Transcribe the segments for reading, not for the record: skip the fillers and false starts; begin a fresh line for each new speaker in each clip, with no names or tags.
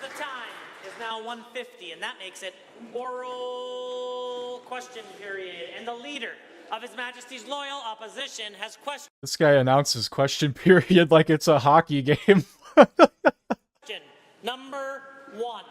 the time is now 1:50, and that makes it oral question period. And the leader of His Majesty's loyal opposition has questioned.
This guy announces question period like it's a hockey game.
Question number 1.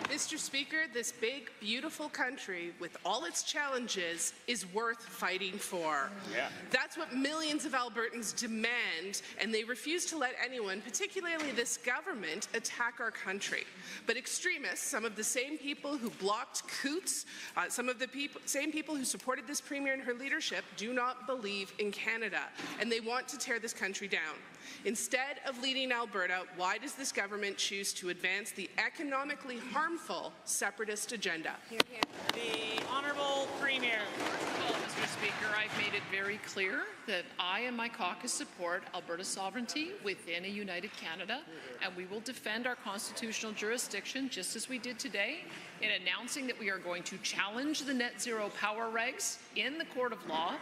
Mr. Speaker, this big, beautiful country, with all its challenges, is worth fighting for. Yeah. That's what millions of Albertans demand, and they refuse to let anyone, particularly this government, attack our country. But extremists, some of the same people who blocked Coots, some of the same people who supported this Premier and her leadership, do not believe in Canada, and they want to tear this country down. Instead of leading Alberta, why does this government choose to advance the economically harmful separatist agenda?
The Honourable Premier.
Well, Mr. Speaker, I've made it very clear that I and my caucus support Alberta's sovereignty within a united Canada, and we will defend our constitutional jurisdiction just as we did today in announcing that we are going to challenge the net zero power regs in the court of law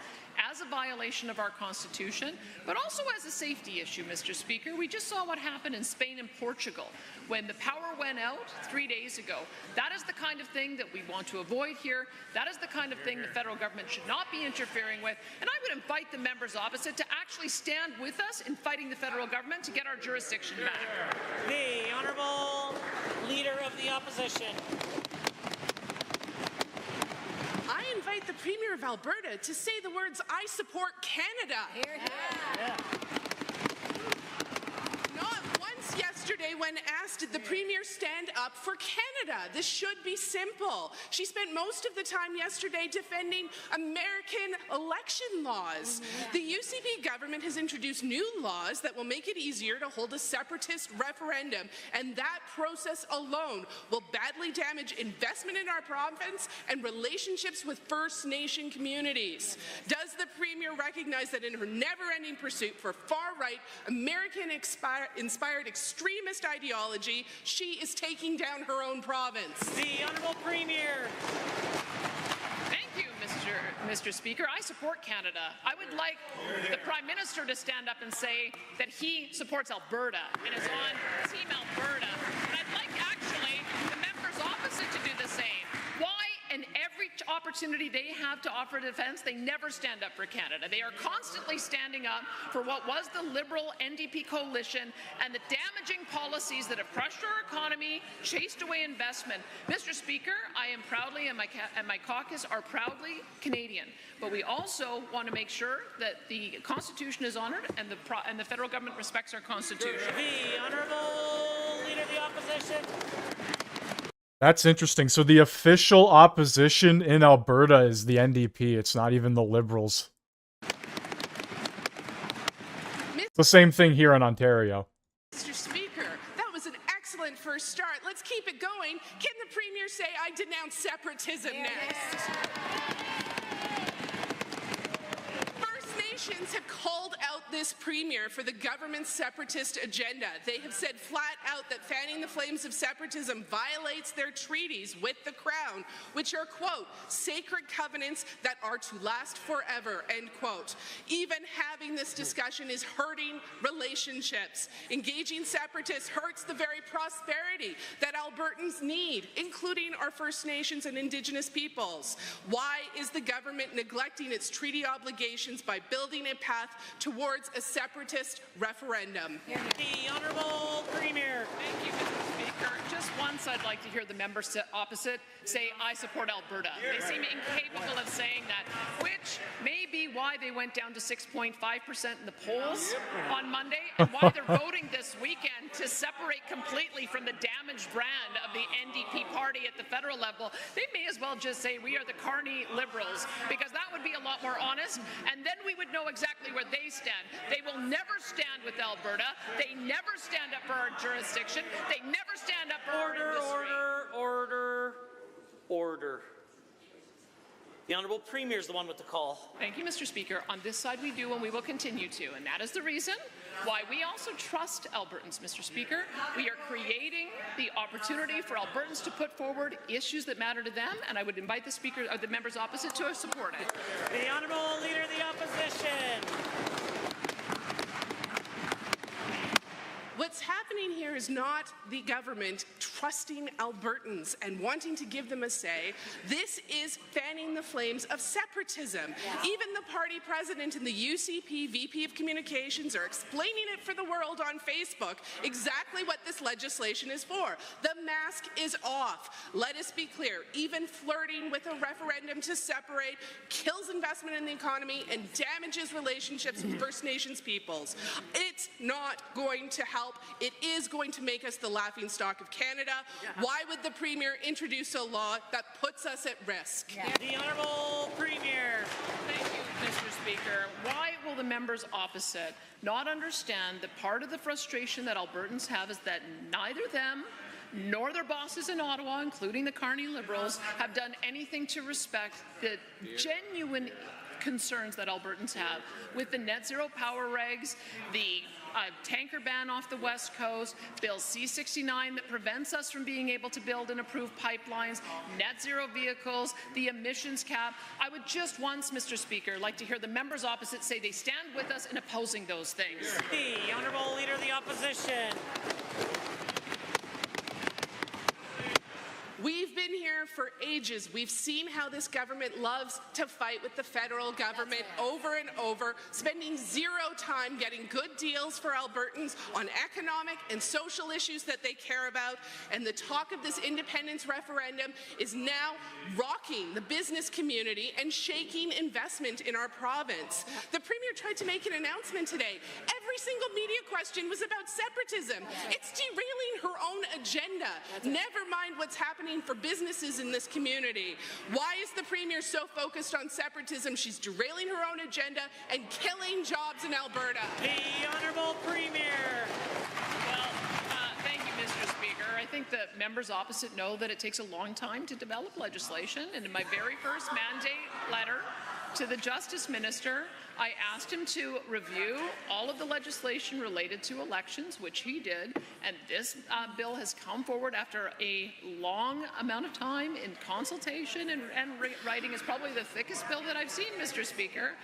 as a violation of our Constitution, but also as a safety issue, Mr. Speaker. We just saw what happened in Spain and Portugal when the power went out 3 days ago. That is the kind of thing that we want to avoid here. That is the kind of thing the federal government should not be interfering with. And I would invite the members opposite to actually stand with us in fighting the federal government to get our jurisdiction back.
The Honourable Leader of the Opposition.
I invite the Premier of Alberta to say the words, "I support Canada." Hear, hear. Yeah. Not once yesterday when asked, did the Premier stand up for Canada? This should be simple. She spent most of the time yesterday defending American election laws. The UCP government has introduced new laws that will make it easier to hold a separatist referendum, and that process alone will badly damage investment in our province and relationships with First Nation communities. Does the Premier recognize that in her never-ending pursuit for far-right, American-inspired extremist ideology, she is taking down her own province?
The Honourable Premier.
Thank you, Mr. Speaker. I support Canada. I would like the Prime Minister to stand up and say that he supports Alberta and is on Team Alberta. And I'd like actually the members opposite to do the same. Why, in every opportunity they have to offer defense, they never stand up for Canada. They are constantly standing up for what was the Liberal NDP coalition and the damaging policies that have crushed our economy, chased away investment. Mr. Speaker, I am proudly, and my caucus are proudly Canadian, but we also want to make sure that the Constitution is honoured and the federal government respects our Constitution.
The Honourable Leader of the Opposition.
That's interesting. So the official opposition in Alberta is the NDP. It's not even the Liberals. It's the same thing here in Ontario.
Mr. Speaker, that was an excellent first start. Let's keep it going. Can the Premier say, "I denounce separatism" next? First Nations have called out this Premier for the government's separatist agenda. They have said flat out that fanning the flames of separatism violates their treaties with the Crown, which are, quote, "sacred covenants that are to last forever," end quote. Even having this discussion is hurting relationships. Engaging separatists hurts the very prosperity that Albertans need, including our First Nations and Indigenous peoples. Why is the government neglecting its treaty obligations by building a path towards a separatist referendum?
The Honourable Premier.
Thank you, Mr. Speaker. Just once I'd like to hear the members opposite say, "I support Alberta." They seem incapable of saying that, which may be why they went down to 6.5% in the polls on Monday, and why they're voting this weekend to separate completely from the damaged brand of the NDP party at the federal level. They may as well just say, "We are the Carney Liberals," because that would be a lot more honest, and then we would know exactly where they stand. They will never stand with Alberta. They never stand up for our jurisdiction. They never stand up for our industry.
Order. The Honourable Premier is the one with the call.
Thank you, Mr. Speaker. On this side we do, and we will continue to, and that is the reason why we also trust Albertans, Mr. Speaker. We are creating the opportunity for Albertans to put forward issues that matter to them, and I would invite the Speaker or the members opposite to support it.
The Honourable Leader of the Opposition.
Premier is not the government trusting Albertans and wanting to give them a say. This is fanning the flames of separatism. Even the party president and the UCP VP of Communications are explaining it for the world on Facebook exactly what this legislation is for. The mask is off. Let us be clear, even flirting with a referendum to separate kills investment in the economy and damages relationships with First Nations peoples. It's not going to help. It is going to make us the laughingstock of Canada. Why would the Premier introduce a law that puts us at risk?
The Honourable Premier.
Thank you, Mr. Speaker. Why will the members opposite not understand that part of the frustration that Albertans have is that neither them nor their bosses in Ottawa, including the Carney Liberals, have done anything to respect the genuine concerns that Albertans have with the net zero power regs, the tanker ban off the West Coast, Bill C-69 that prevents us from being able to build and approve pipelines, net zero vehicles, the emissions cap. I would just once, Mr. Speaker, like to hear the members opposite say they stand with us in opposing those things.
The Honourable Leader of the Opposition.
We've been here for ages. We've seen how this government loves to fight with the federal government over and over, spending zero time getting good deals for Albertans on economic and social issues that they care about. And the talk of this independence referendum is now rocking the business community and shaking investment in our province. The Premier tried to make an announcement today. Every single media question was about separatism. It's derailing her own agenda. Never mind what's happening for businesses in this community. Why is the Premier so focused on separatism? She's derailing her own agenda and killing jobs in Alberta.
The Honourable Premier.
Well, thank you, Mr. Speaker. I think that members opposite know that it takes a long time to develop legislation, and in my very first mandate letter to the Justice Minister, I asked him to review all of the legislation related to elections, which he did, and this bill has come forward after a long amount of time in consultation and writing. Is probably the thickest bill that I've seen, Mr. Speaker.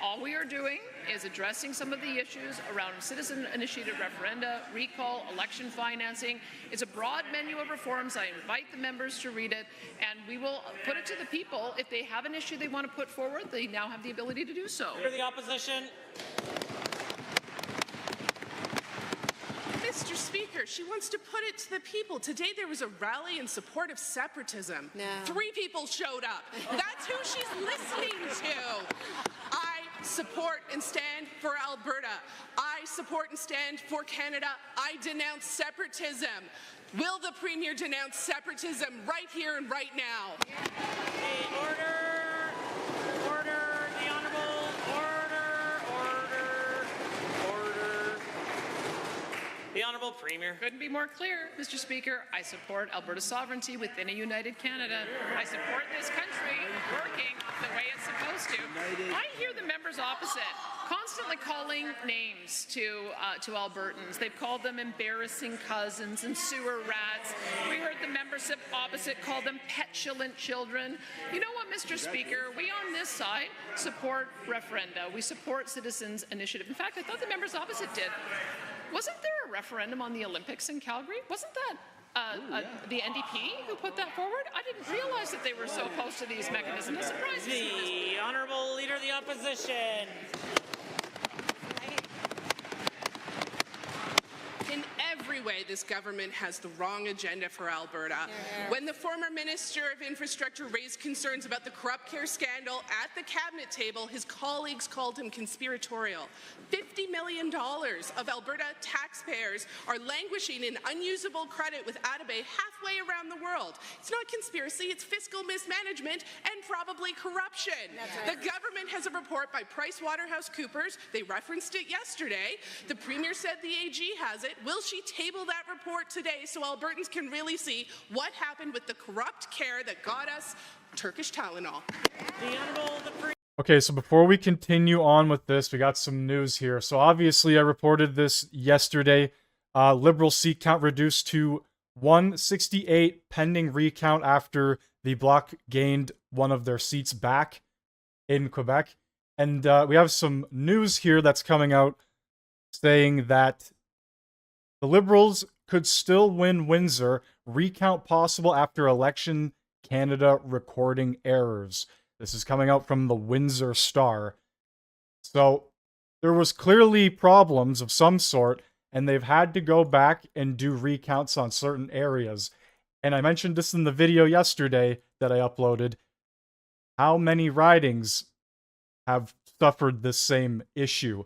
All we are doing is addressing some of the issues around citizen-initiated referenda, recall, election financing. It's a broad menu of reforms. I invite the members to read it, and we will put it to the people. If they have an issue they want to put forward, they now have the ability to do so.
Leader of the Opposition.
Mr. Speaker, she wants to put it to the people. Today there was a rally in support of separatism.
No.
3 people showed up. That's who she's listening to. I support and stand for Alberta. I support and stand for Canada. I denounce separatism. Will the Premier denounce separatism right here and right now?
Order. Order. The Honourable. Order. The Honourable Premier.
Couldn't be more clear, Mr. Speaker. I support Alberta's sovereignty within a united Canada. I support this country working the way it's supposed to. I hear the members opposite constantly calling names to Albertans. They've called them embarrassing cousins and sewer rats. We heard the members opposite call them petulant children. You know what, Mr. Speaker? We on this side support referenda. We support citizens' initiative. In fact, I thought the members opposite did. Wasn't there a referendum on the Olympics in Calgary? Wasn't that the NDP who put that forward? I didn't realize that they were so opposed to these mechanisms. It surprised me.
The Honourable Leader of the Opposition.
In every way, this government has the wrong agenda for Alberta. When the former Minister of Infrastructure raised concerns about the corrupt care scandal at the cabinet table, his colleagues called him conspiratorial. $50 million of Alberta taxpayers are languishing in unusable credit with Atabey halfway around the world. It's not conspiracy, it's fiscal mismanagement and probably corruption. The government has a report by PricewaterhouseCoopers. They referenced it yesterday. The Premier said the AG has it. Will she table that report today so Albertans can really see what happened with the corrupt care that got us Turkish Tylenol?
The Honourable
Okay, so before we continue on with this, we got some news here. So obviously I reported this yesterday. Liberal seat count reduced to 168 pending recount after the Bloc gained one of their seats back in Quebec. And we have some news here that's coming out saying that the Liberals could still win Windsor. Recount possible after election Canada recording errors. This is coming out from the Windsor Star. So there was clearly problems of some sort, and they've had to go back and do recounts on certain areas. And I mentioned this in the video yesterday that I uploaded. How many ridings have suffered this same issue?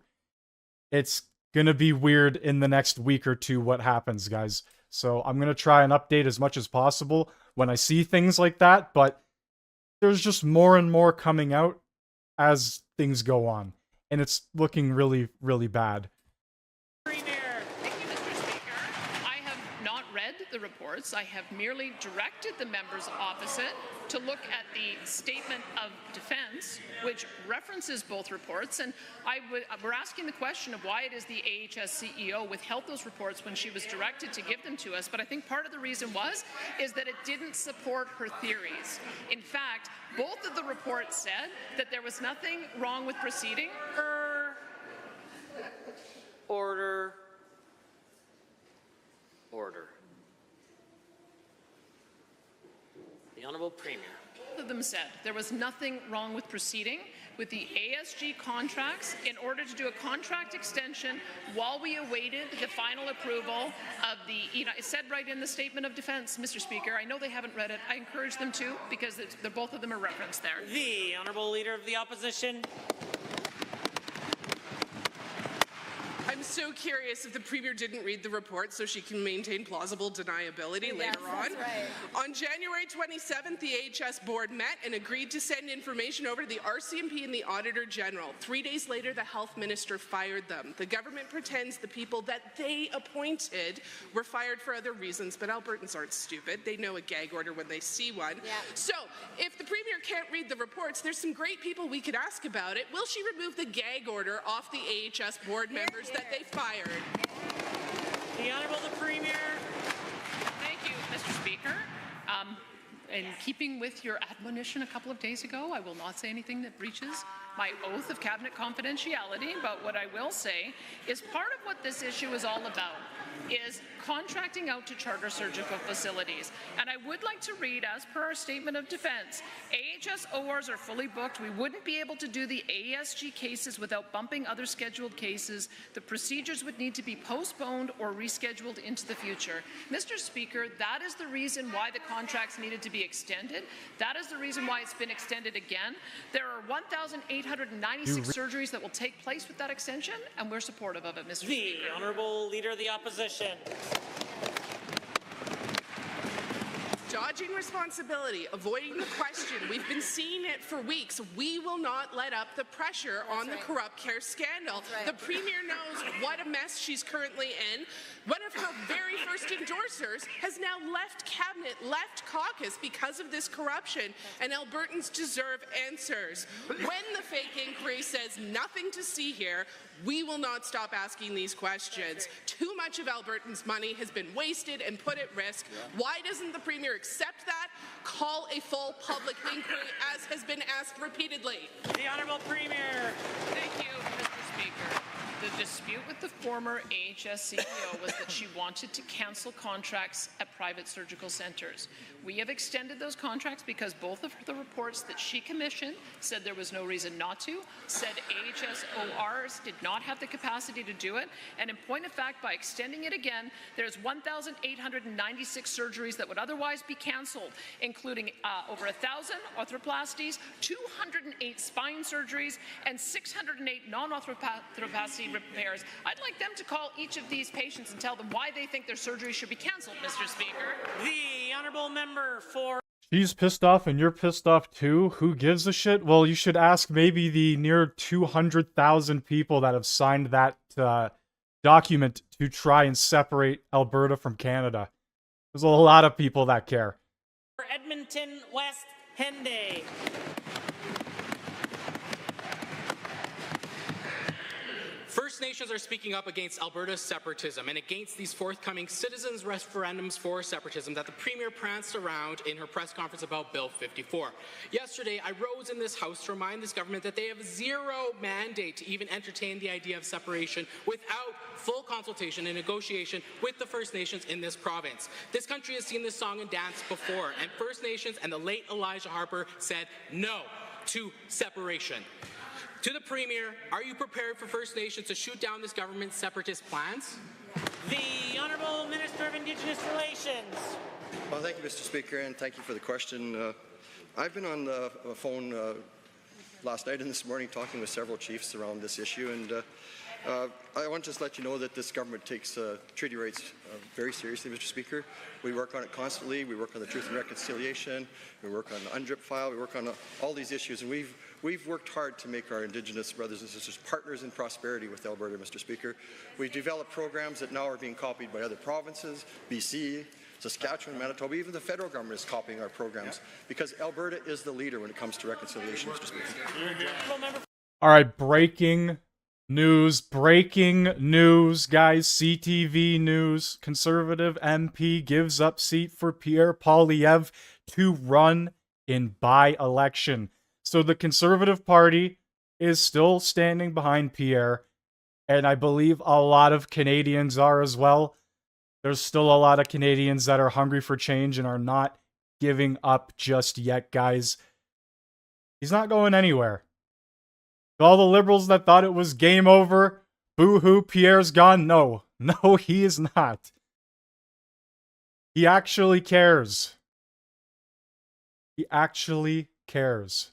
It's gonna be weird in the next week or two what happens, guys. So I'm gonna try and update as much as possible when I see things like that, but there's just more and more coming out as things go on. And it's looking really, really bad.
Thank you, Mr. Speaker. I have not read the reports. I have merely directed the members opposite to look at the statement of defense, which references both reports. And we're asking the question of why it is the AHS CEO withheld those reports when she was directed to give them to us. But I think part of the reason is that it didn't support her theories. In fact, both of the reports said that there was nothing wrong with proceeding.
Order. Order. The Honourable Premier.
Both of them said there was nothing wrong with proceeding with the ASG contracts in order to do a contract extension while we awaited the final approval of the, it said right in the statement of defense, Mr. Speaker. I know they haven't read it. I encourage them to, because both of them are referenced there.
The Honourable Leader of the Opposition.
I'm so curious if the Premier didn't read the report so she can maintain plausible deniability later on.
Right.
On January 27th, the AHS board met and agreed to send information over to the RCMP and the Auditor General. 3 days later, the Health Minister fired them. The government pretends the people that they appointed were fired for other reasons, but Albertans aren't stupid. They know a gag order when they see one.
Yeah.
So, if the Premier can't read the reports, there's some great people we could ask about it. Will she remove the gag order off the AHS board members that they fired?
The Honourable the Premier.
Thank you, Mr. Speaker. In keeping with your admonition a couple of days ago, I will not say anything that breaches my oath of cabinet confidentiality, but what I will say is part of what this issue is all about is contracting out to charter surgical facilities. And I would like to read, as per our statement of defense, AHS ORs are fully booked. We wouldn't be able to do the ASG cases without bumping other scheduled cases. The procedures would need to be postponed or rescheduled into the future. Mr. Speaker, that is the reason why the contracts needed to be extended. That is the reason why it's been extended again. There are 1,896 surgeries that will take place with that extension, and we're supportive of it, Mr. Speaker.
The Honourable Leader of the Opposition.
Dodging responsibility, avoiding the question. We've been seeing it for weeks. We will not let up the pressure on the corrupt care scandal. The Premier knows what a mess she's currently in. One of her very first endorsers has now left cabinet, left caucus because of this corruption, and Albertans deserve answers. When the fake inquiry says nothing to see here, we will not stop asking these questions. Too much of Albertans' money has been wasted and put at risk. Why doesn't the Premier accept that? Call a full public inquiry, as has been asked repeatedly.
The Honourable Premier.
Thank you, Mr. Speaker. The dispute with the former AHS CEO was that she wanted to cancel contracts at private surgical centres. We have extended those contracts because both of the reports that she commissioned said there was no reason not to, said AHS ORs did not have the capacity to do it, and in point of fact, by extending it again, there's 1,896 surgeries that would otherwise be cancelled, including over 1,000 arthroplasties, 208 spine surgeries, and 608 non-arthroplasty repairs. I'd like them to call each of these patients and tell them why they think their surgery should be cancelled, Mr. Speaker.
The Honourable Member for...
She's pissed off and you're pissed off too? Who gives a shit? Well, you should ask maybe the near 200,000 people that have signed that document to try and separate Alberta from Canada. There's a lot of people that care.
For Edmonton West, Henday.
First Nations are speaking up against Alberta's separatism and against these forthcoming citizens' referendums for separatism that the Premier pranced around in her press conference about Bill 54. Yesterday, I rose in this House to remind this government that they have zero mandate to even entertain the idea of separation without full consultation and negotiation with the First Nations in this province. This country has seen this song and dance before, and First Nations and the late Elijah Harper said no to separation. To the Premier, are you prepared for First Nations to shoot down this government's separatist plans?
The Honourable Minister of Indigenous Relations.
Well, thank you, Mr. Speaker, and thank you for the question. I've been on the phone last night and this morning talking with several chiefs around this issue, and I want to just let you know that this government takes treaty rights very seriously, Mr. Speaker. We work on it constantly. We work on the Truth and Reconciliation. We work on the UNDRIP file. We work on all these issues, and we've worked hard to make our Indigenous brothers and sisters partners in prosperity with Alberta, Mr. Speaker. We've developed programs that now are being copied by other provinces, BC, Saskatchewan, Manitoba, even the federal government is copying our programs because Alberta is the leader when it comes to reconciliation, Mr. Speaker.
All right, breaking news, guys. CTV news. Conservative MP gives up seat for Pierre Poilievre to run in by-election. So the Conservative Party is still standing behind Pierre, and I believe a lot of Canadians are as well. There's still a lot of Canadians that are hungry for change and are not giving up just yet, guys. He's not going anywhere. All the Liberals that thought it was game over, boo-hoo, Pierre's gone. No, he is not. He actually cares. He actually cares.